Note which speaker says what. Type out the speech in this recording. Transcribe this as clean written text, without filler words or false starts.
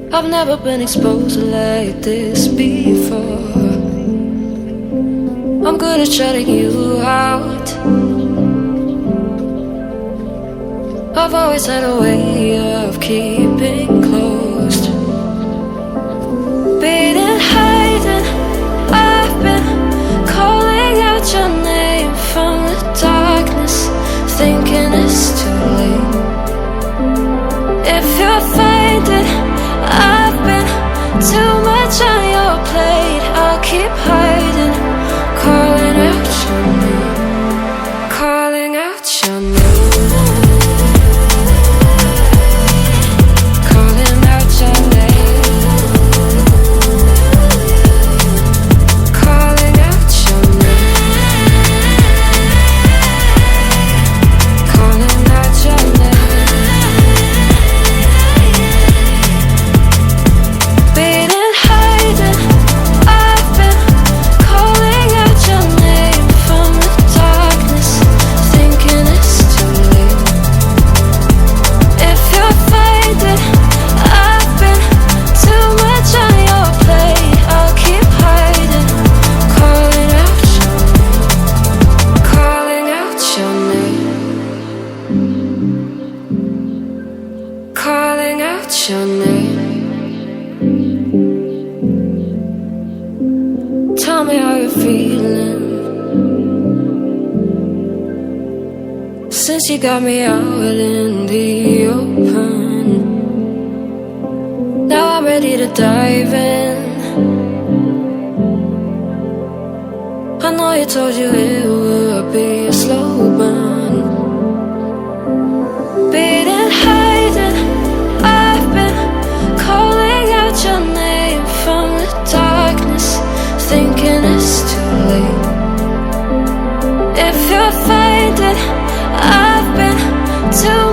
Speaker 1: I've never been exposed like this before. I'm good at shutting you out. I've always had a way of keeping closed. Beating, hiding, I've been calling out your name from the darkness, thinking it's too late. If you're finding I've been too much on your plate, I'll keep hiding, calling out your name, calling out your name. Calling out your name. Tell me how you're feeling since you got me out in the open. Now I'm ready to dive in. I know you told you it would be a slow burn. Beating, hiding, I've been calling out your name from the darkness, thinking it's too late. If you're finding I've been too